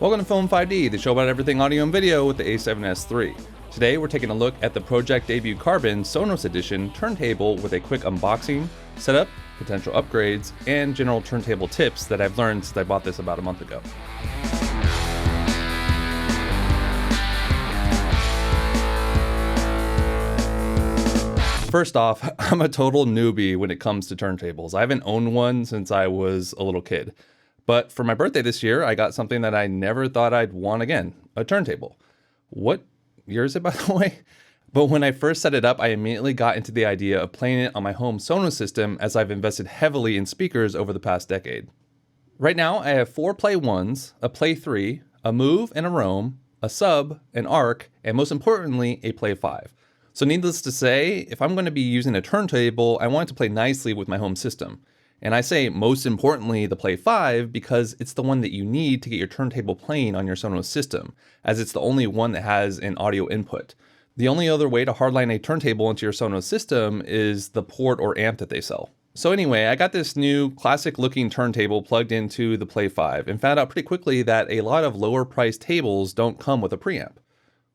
Welcome to Film 5D, the show about everything audio and video with the A7S III. Today we're taking a look at the Pro-Ject debut Carbon Sonos Edition turntable with a quick unboxing, setup, potential upgrades, and general turntable tips that I've learned since I bought this about a month ago. First off, I'm a total newbie when it comes to turntables. I haven't owned one since I was a little kid. But for my birthday this year, I got something that I never thought I'd want again, a turntable. What year is it, by the way? But when I first set it up, I immediately got into the idea of playing it on my home Sonos system, as I've invested heavily in speakers over the past decade. Right now, I have 4 Play 1s, a Play 3, a Move and a Roam, a Sub, an Arc, and most importantly, a Play 5. So needless to say, if I'm going to be using a turntable, I want it to play nicely with my home system. And I say most importantly the Play 5 because it's the one that you need to get your turntable playing on your Sonos system, as it's the only one that has an audio input. The only other way to hardline a turntable into your Sonos system is the port or amp that they sell. So anyway, I got this new classic looking turntable plugged into the Play 5 and found out pretty quickly that a lot of lower priced tables don't come with a preamp.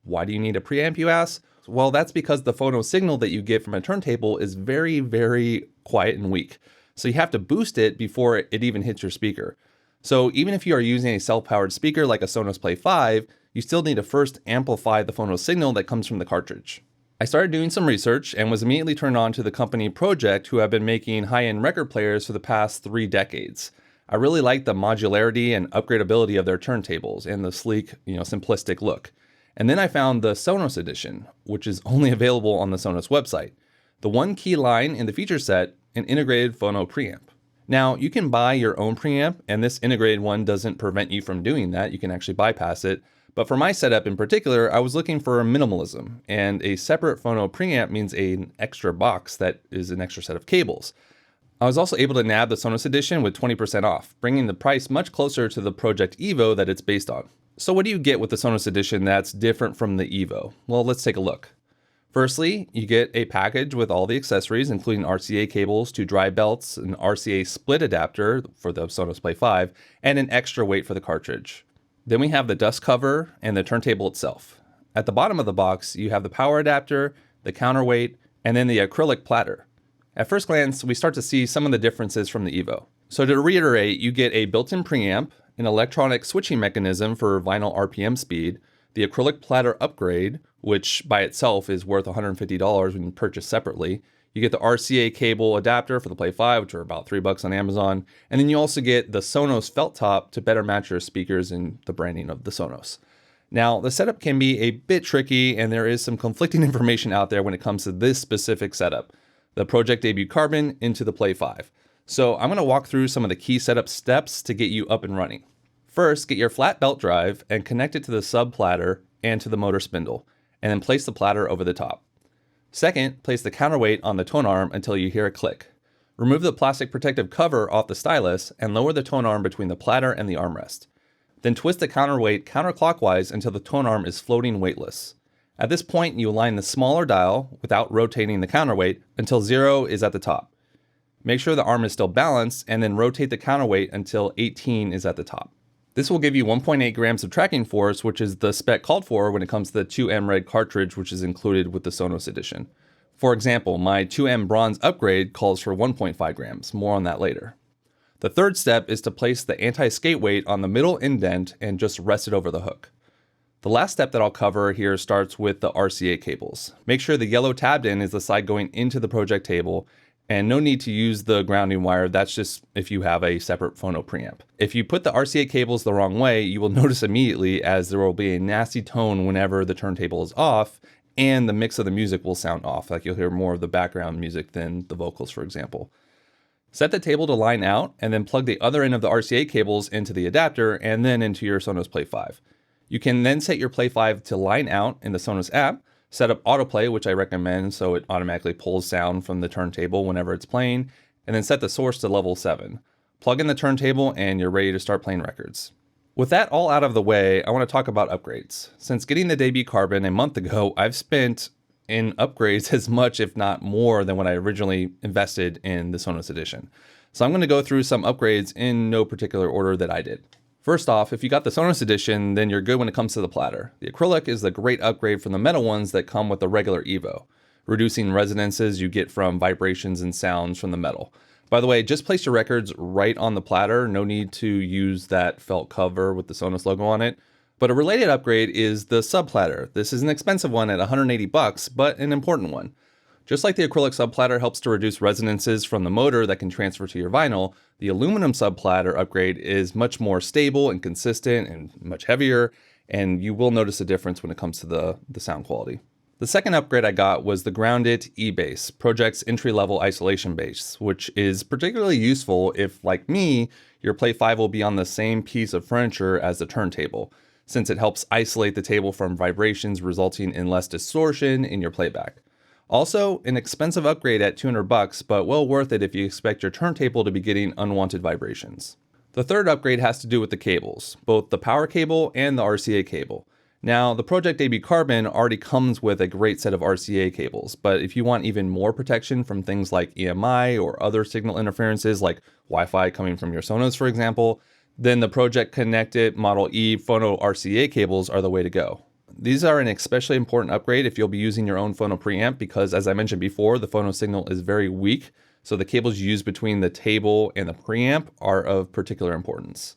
Why do you need a preamp, you ask? Well, that's because the phono signal that you get from a turntable is very, very quiet and weak. So you have to boost it before it even hits your speaker. So even if you are using a self-powered speaker like a Sonos Play 5, you still need to first amplify the phono signal that comes from the cartridge. I started doing some research and was immediately turned on to the company Pro-Ject, who have been making high-end record players for the past 3 decades. I really like the modularity and upgradability of their turntables and the sleek, simplistic look. And then I found the Sonos Edition, which is only available on the Sonos website. The one key line in the feature set, an integrated phono preamp. Now, you can buy your own preamp, and this integrated one doesn't prevent you from doing that. You can actually bypass it. But for my setup in particular, I was looking for minimalism, and a separate phono preamp means an extra box that is an extra set of cables. I was also able to nab the Sonos Edition with 20% off, bringing the price much closer to the Pro-Ject Evo that it's based on. So what do you get with the Sonos Edition that's different from the Evo? Well, let's take a look. Firstly, you get a package with all the accessories, including RCA cables, 2 dry belts, an RCA split adapter for the Sonos Play 5, and an extra weight for the cartridge. Then we have the dust cover and the turntable itself. At the bottom of the box, you have the power adapter, the counterweight, and then the acrylic platter. At first glance, we start to see some of the differences from the Evo. So to reiterate, you get a built-in preamp, an electronic switching mechanism for vinyl RPM speed, the acrylic platter upgrade, which by itself is worth $150 when you purchase separately. You get the RCA cable adapter for the Play 5, which are about $3 on Amazon. And then you also get the Sonos felt top to better match your speakers and the branding of the Sonos. Now, the setup can be a bit tricky, and there is some conflicting information out there when it comes to this specific setup, the Pro-Ject debut Carbon into the Play 5. So I'm going to walk through some of the key setup steps to get you up and running. First, get your flat belt drive and connect it to the sub platter and to the motor spindle, and then place the platter over the top. Second, place the counterweight on the tone arm until you hear a click. Remove the plastic protective cover off the stylus and lower the tone arm between the platter and the armrest. Then twist the counterweight counterclockwise until the tone arm is floating weightless. At this point, you align the smaller dial without rotating the counterweight until 0 is at the top. Make sure the arm is still balanced and then rotate the counterweight until 18 is at the top. This will give you 1.8 grams of tracking force, which is the spec called for when it comes to the 2M Red cartridge, which is included with the Sonos Edition. For example, my 2M Bronze upgrade calls for 1.5 grams, more on that later. The third step is to place the anti-skate weight on the middle indent and just rest it over the hook. The last step that I'll cover here starts with the RCA cables. Make sure the yellow tabbed in is the side going into the Pro-Ject table, and no need to use the grounding wire. That's just if you have a separate phono preamp. If you put the RCA cables the wrong way, you will notice immediately, as there will be a nasty tone whenever the turntable is off, and the mix of the music will sound off. Like you'll hear more of the background music than the vocals, for example. Set the table to line out, and then plug the other end of the RCA cables into the adapter and then into your Sonos Play 5. You can then set your Play 5 to line out in the Sonos app, set up autoplay, which I recommend so it automatically pulls sound from the turntable whenever it's playing, and then set the source to level 7. Plug in the turntable and you're ready to start playing records. With that all out of the way, I want to talk about upgrades. Since getting the debut Carbon a month ago, I've spent in upgrades as much, if not more, than when I originally invested in the Sonos Edition. So I'm going to go through some upgrades in no particular order that I did. First off, if you got the Sonos edition, then you're good when it comes to the platter. The Acryl-It is the great upgrade from the metal ones that come with the regular Evo, reducing resonances you get from vibrations and sounds from the metal. By the way, just place your records right on the platter. No need to use that felt cover with the Sonos logo on it. But a related upgrade is the sub platter. This is an expensive one at $180, but an important one. Just like the acrylic subplatter helps to reduce resonances from the motor that can transfer to your vinyl, the aluminum subplatter upgrade is much more stable and consistent and much heavier, and you will notice a difference when it comes to the sound quality. The second upgrade I got was the Ground-It E-Bass, Pro-Ject's entry-level isolation bass, which is particularly useful if, like me, your Play 5 will be on the same piece of furniture as the turntable, since it helps isolate the table from vibrations, resulting in less distortion in your playback. Also, an expensive upgrade at $200, but well worth it if you expect your turntable to be getting unwanted vibrations. The third upgrade has to do with the cables, both the power cable and the RCA cable. Now, the Pro-Ject AB Carbon already comes with a great set of RCA cables, but if you want even more protection from things like EMI or other signal interferences like Wi-Fi coming from your Sonos, for example, then the Pro-Ject Connect-It Model E Phono RCA cables are the way to go. These are an especially important upgrade if you'll be using your own phono preamp because, as I mentioned before, the phono signal is very weak, so the cables used between the table and the preamp are of particular importance.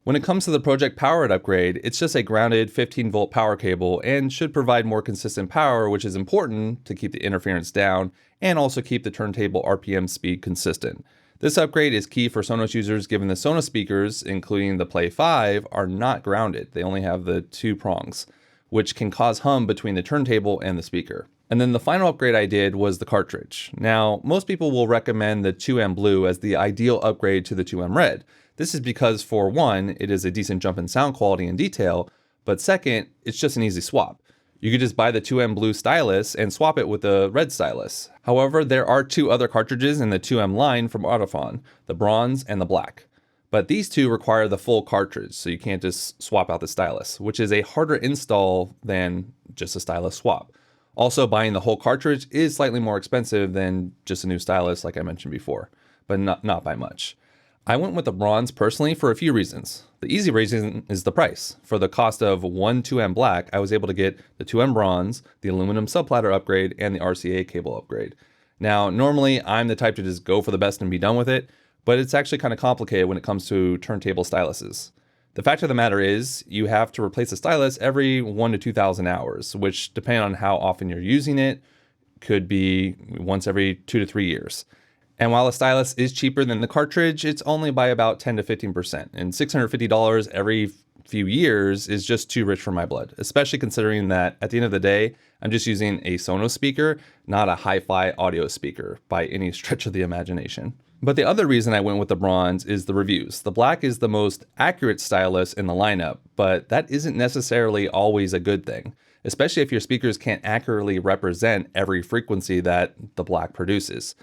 When it comes to the Pro-Ject Power-It upgrade, it's just a grounded 15-volt power cable and should provide more consistent power, which is important to keep the interference down and also keep the turntable RPM speed consistent. This upgrade is key for Sonos users given the Sonos speakers, including the Play 5, are not grounded. They only have the two prongs, which can cause hum between the turntable and the speaker. And then the final upgrade I did was the cartridge. Now, most people will recommend the 2M Blue as the ideal upgrade to the 2M Red. This is because, for one, it is a decent jump in sound quality and detail, but second, it's just an easy swap. You could just buy the 2M Blue stylus and swap it with the red stylus. However, there are two other cartridges in the 2M line from Audifon, the bronze and the black. But these two require the full cartridge, so you can't just swap out the stylus, which is a harder install than just a stylus swap. Also, buying the whole cartridge is slightly more expensive than just a new stylus, like I mentioned before, but not by much. I went with the bronze personally for a few reasons. The easy reason is the price. For the cost of one 2M black, I was able to get the 2M bronze, the aluminum subplatter upgrade, and the RCA cable upgrade. Now, normally I'm the type to just go for the best and be done with it, but it's actually kind of complicated when it comes to turntable styluses. The fact of the matter is, you have to replace the stylus every 1,000 to 2,000 hours, which, depending on how often you're using it, could be once every 2 to 3 years. And while a stylus is cheaper than the cartridge, it's only by about 10 to 15%. And $650 every few years is just too rich for my blood, especially considering that at the end of the day, I'm just using a Sonos speaker, not a hi-fi audio speaker by any stretch of the imagination. But the other reason I went with the bronze is the reviews. The black is the most accurate stylus in the lineup, but that isn't necessarily always a good thing, especially if your speakers can't accurately represent every frequency that the black produces.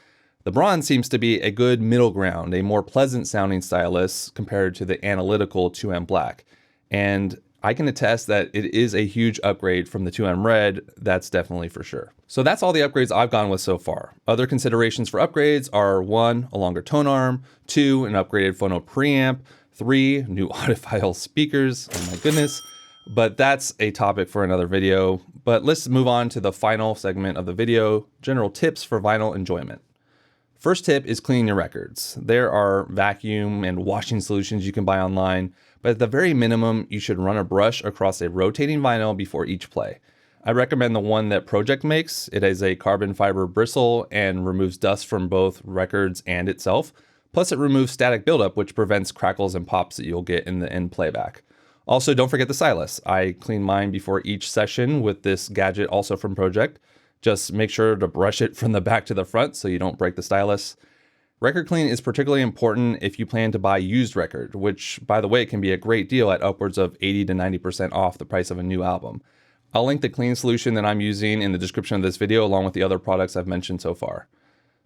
The bronze seems to be a good middle ground, a more pleasant sounding stylus compared to the analytical 2M black. And I can attest that it is a huge upgrade from the 2M Red, that's definitely for sure. So that's all the upgrades I've gone with so far. Other considerations for upgrades are 1, a longer tone arm, 2, an upgraded phono preamp, 3, new audiophile speakers, oh my goodness. But that's a topic for another video. But let's move on to the final segment of the video, general tips for vinyl enjoyment. First tip is cleaning your records. There are vacuum and washing solutions you can buy online, but at the very minimum, you should run a brush across a rotating vinyl before each play. I recommend the one that Pro-Ject makes. It has a carbon fiber bristle and removes dust from both records and itself. Plus it removes static buildup, which prevents crackles and pops that you'll get in the end playback. Also, don't forget the stylus. I clean mine before each session with this gadget also from Pro-Ject. Just make sure to brush it from the back to the front so you don't break the stylus. Record clean is particularly important if you plan to buy used record, which, by the way, can be a great deal at upwards of 80 to 90% off the price of a new album. I'll link the clean solution that I'm using in the description of this video along with the other products I've mentioned so far.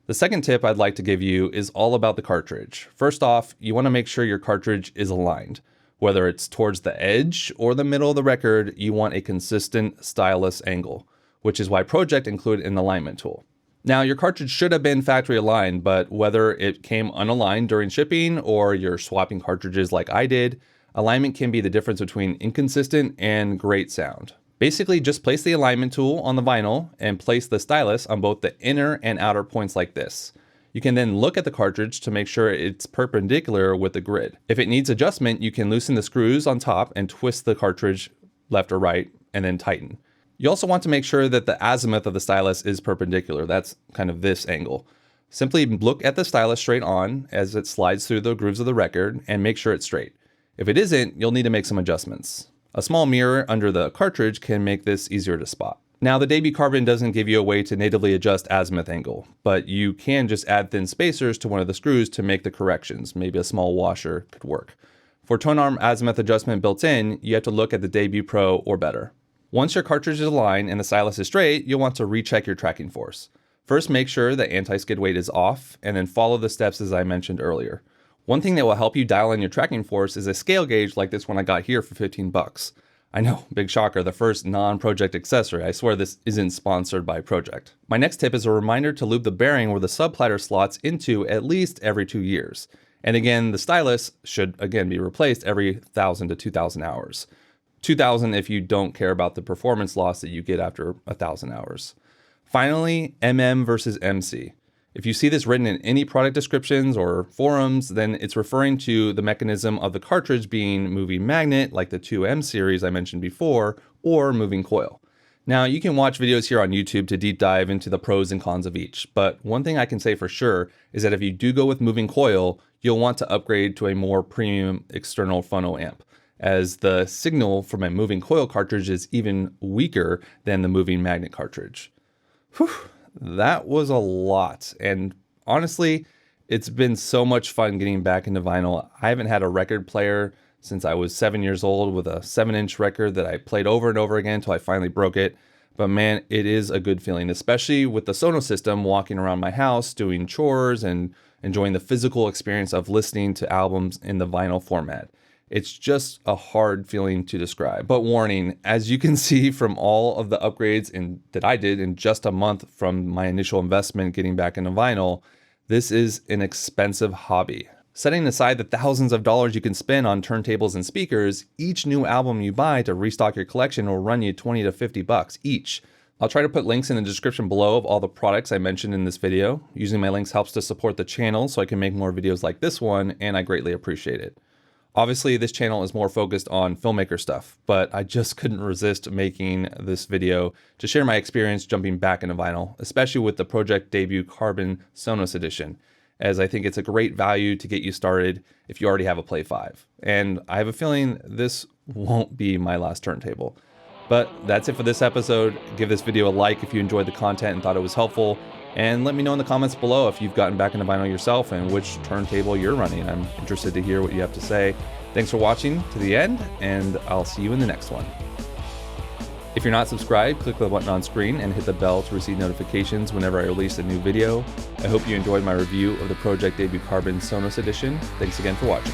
The second tip I'd like to give you is all about the cartridge. First off, you want to make sure your cartridge is aligned. Whether it's towards the edge or the middle of the record, you want a consistent stylus angle, which is why Pro-Ject included an alignment tool. Now, your cartridge should have been factory aligned, but whether it came unaligned during shipping or you're swapping cartridges like I did, Alignment can be the difference between inconsistent and great sound. Basically, just place the alignment tool on the vinyl and place the stylus on both the inner and outer points like this. You can then look at the cartridge to make sure it's perpendicular with the grid. If it needs adjustment, you can loosen the screws on top and twist the cartridge left or right and then tighten. You also want to make sure that the azimuth of the stylus is perpendicular. That's kind of this angle. Simply look at the stylus straight on as it slides through the grooves of the record and make sure it's straight. If it isn't, you'll need to make some adjustments. A small mirror under the cartridge can make this easier to spot. Now, the Debut Carbon doesn't give you a way to natively adjust azimuth angle, but you can just add thin spacers to one of the screws to make the corrections. Maybe a small washer could work. For tone arm azimuth adjustment built in, you have to look at the Debut Pro or better. Once your cartridge is aligned and the stylus is straight, you'll want to recheck your tracking force. First, make sure the anti-skid weight is off, and then follow the steps as I mentioned earlier. One thing that will help you dial in your tracking force is a scale gauge like this one I got here for 15 bucks. I know, big shocker, the first non-Pro-Ject accessory. I swear this isn't sponsored by Pro-Ject. My next tip is a reminder to lube the bearing where the subplighter slots into at least every 2 years. And again, the stylus should again be replaced every 1,000 to 2,000 hours. 2,000 if you don't care about the performance loss that you get after 1,000 hours. Finally, MM versus MC. If you see this written in any product descriptions or forums, then it's referring to the mechanism of the cartridge being moving magnet, like the 2M series I mentioned before, or moving coil. Now, you can watch videos here on YouTube to deep dive into the pros and cons of each, but one thing I can say for sure is that if you do go with moving coil, you'll want to upgrade to a more premium external phono amp, as the signal from a moving coil cartridge is even weaker than the moving magnet cartridge. Whew. That was a lot, and honestly, it's been so much fun getting back into vinyl. I haven't had a record player since I was 7 years old with a 7-inch record that I played over and over again until I finally broke it. But man, it is a good feeling, especially with the Sonos system, walking around my house, doing chores, and enjoying the physical experience of listening to albums in the vinyl format. It's just a hard feeling to describe. But warning, as you can see from all of the upgrades that I did in just a month from my initial investment getting back into vinyl, this is an expensive hobby. Setting aside the thousands of dollars you can spend on turntables and speakers, each new album you buy to restock your collection will run you 20 to 50 bucks each. I'll try to put links in the description below of all the products I mentioned in this video. Using my links helps to support the channel so I can make more videos like this one, and I greatly appreciate it. Obviously, this channel is more focused on filmmaker stuff, but I just couldn't resist making this video to share my experience jumping back into vinyl, especially with the Pro-Ject Debut Carbon Sonos Edition, as I think it's a great value to get you started if you already have a Play 5. And I have a feeling this won't be my last turntable. But that's it for this episode. Give this video a like if you enjoyed the content and thought it was helpful. And let me know in the comments below if you've gotten back into vinyl yourself and which turntable you're running. I'm interested to hear what you have to say. Thanks for watching to the end, and I'll see you in the next one. If you're not subscribed, click the button on screen and hit the bell to receive notifications whenever I release a new video. I hope you enjoyed my review of the Pro-Ject Debut Carbon Sonos Edition. Thanks again for watching.